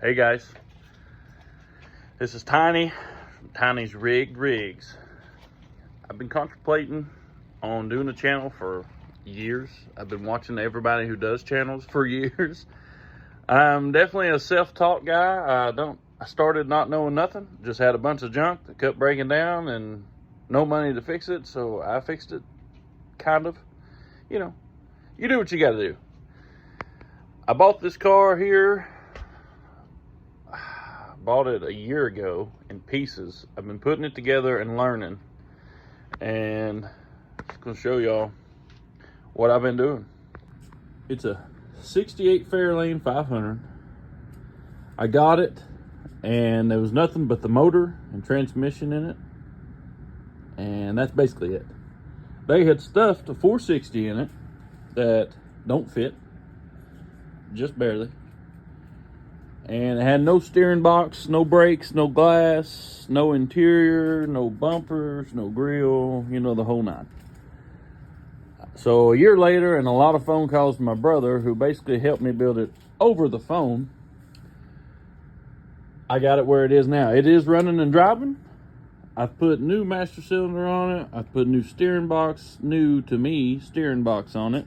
Hey guys, this is Tiny from Tiny's Rigged Rigs. I've been contemplating on doing a channel for years. I've been watching everybody who does channels for years. I'm definitely a self-taught guy. I started not knowing nothing, just had a bunch of junk that kept breaking down and no money to fix it, so I fixed it, kind of. You know, you do what you gotta do. I bought this car here. Bought it a year ago in pieces. I've been putting it together and learning, and I'm just gonna show y'all what I've been doing. It's a 68 Fairlane 500. I got it and there was nothing but the motor and transmission in it, and that's basically it. They had stuffed a 460 in it that don't fit, just barely. And it had no steering box, no brakes, no glass, no interior, no bumpers, no grill, you know, the whole nine. So a year later, and a lot of phone calls from my brother, who basically helped me build it over the phone, I got it where it is now. It is running and driving. I've put new master cylinder on it. I've put new steering box, new to me steering box on it.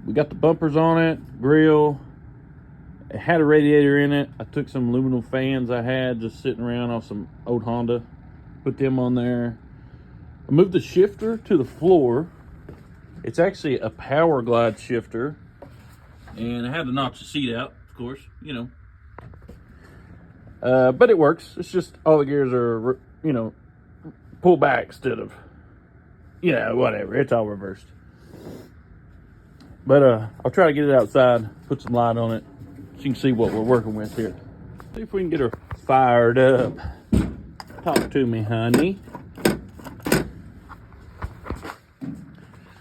We got the bumpers on it, grill. It had a radiator in it. I took some aluminum fans I had just sitting around off some old Honda, put them on there. I moved the shifter to the floor. It's actually a power glide shifter, and I had to knock the seat out, of course, you know. But it works. It's just all the gears are, you know, pull back instead of, you know, whatever. It's all reversed. But I'll try to get it outside, put some light on it, so you can see what we're working with here. See if we can get her fired up. Talk to me, honey.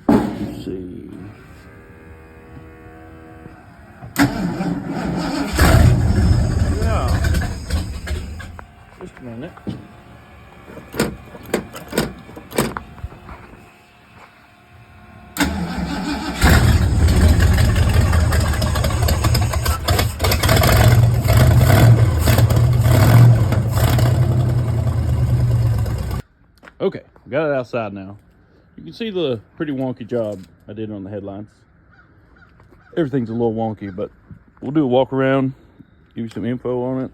Let's see. Yeah. Just a minute. Okay, got it outside now. You can see the pretty wonky job I did on the headlines. Everything's a little wonky, but we'll do a walk around, give you some info on it.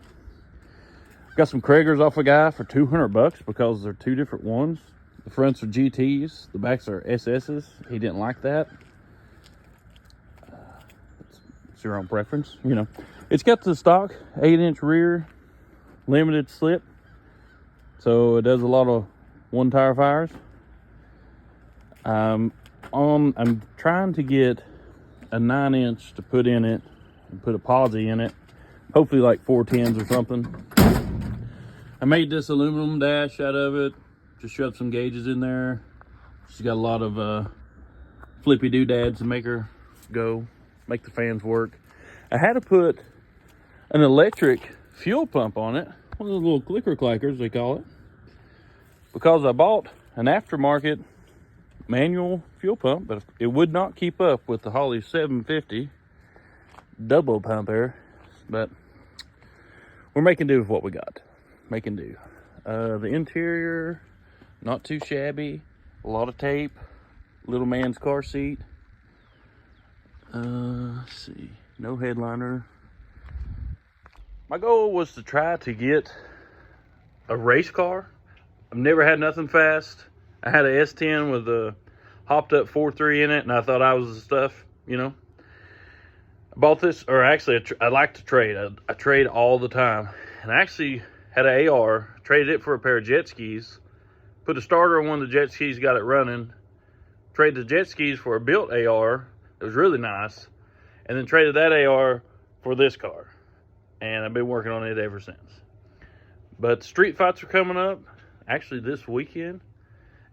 Got some Kragers off a guy for $200 because they're two different ones. The fronts are GTs, the backs are SSs. He didn't like that. It's your own preference, you know. It's got the stock 8-inch rear, limited slip, so it does a lot of one tire fires. I'm trying to get a 9-inch to put in it and put a posi in it, hopefully like 410s or something. I made this aluminum dash out of it, just shoved some gauges in there. She's got a lot of flippy doodads to make her go, make the fans work. I had to put an electric fuel pump on it, one of those little clicker clackers they call it, because I bought an aftermarket manual fuel pump, but it would not keep up with the Holley 750 double pumper. But we're making do with what we got. Making do. The interior, not too shabby. A lot of tape. Little man's car seat. Let's see. No headliner. My goal was to try to get a race car. I've never had nothing fast. I had a S10 with a hopped up 4.3 in it, and I thought I was the stuff, you know. I bought this, or actually, I like to trade. I trade all the time. And I actually had an AR, traded it for a pair of jet skis, put a starter on one of the jet skis, got it running, traded the jet skis for a built AR that was really nice, and then traded that AR for this car. And I've been working on it ever since. But street fights are coming up. Actually this weekend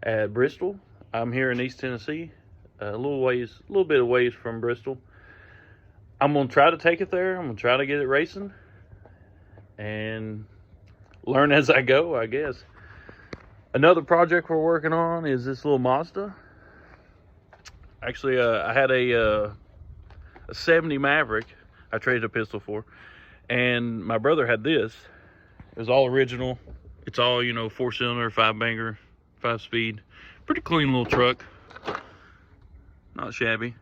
at Bristol. I'm here in East Tennessee, a little bit of ways from Bristol. I'm gonna try to take it there. I'm gonna try to get it racing and learn as I go, I guess. Another project we're working on is this little Mazda. Actually, I had a 70 Maverick I traded a pistol for, And my brother had this. It was all original. It's all, you know, 4-cylinder, 5-banger, 5-speed. Pretty clean little truck. Not shabby.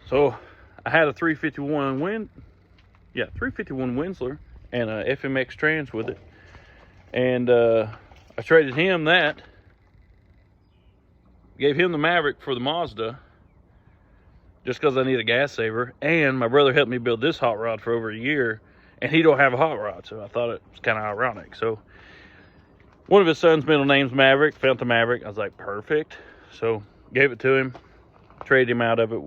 So I had a 351 Windsor and a FMX Trans with it. And I traded him that. Gave him the Maverick for the Mazda. Just because I need a gas saver. And my brother helped me build this hot rod for over a year. And he don't have a hot rod. So I thought it was kind of ironic. So one of his son's middle name's Maverick. Found the Maverick. I was like, perfect. So gave it to him. Traded him out of it.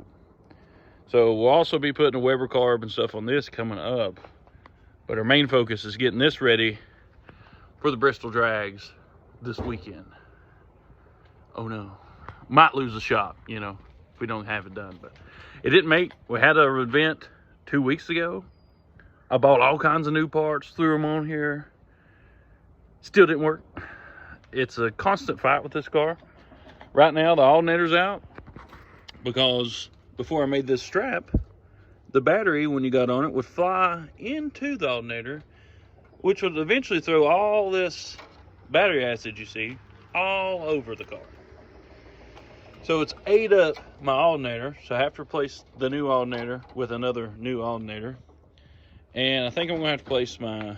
So we'll also be putting a Weber carb and stuff on this coming up. But our main focus is getting this ready for the Bristol drags this weekend. Oh no. Might lose the shop, you know, if we don't have it done. But it didn't make, we had an event 2 weeks ago. I bought all kinds of new parts, threw them on here. Still didn't work. It's a constant fight with this car. Right now, the alternator's out because before I made this strap, the battery, when you got on it, would fly into the alternator, which would eventually throw all this battery acid you see all over the car. So it's ate up my alternator, so I have to replace the new alternator with another new alternator. And I think I'm gonna have to replace my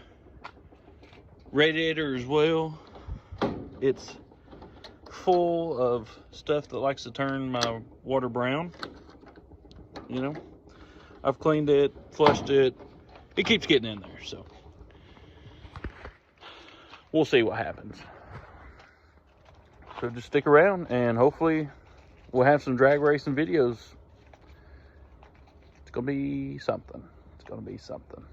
radiator as well. It's full of stuff that likes to turn my water brown. You know, I've cleaned it, flushed it. It keeps getting in there, so we'll see what happens. So just stick around and hopefully we'll have some drag racing videos. It's gonna be something. It's gonna be something.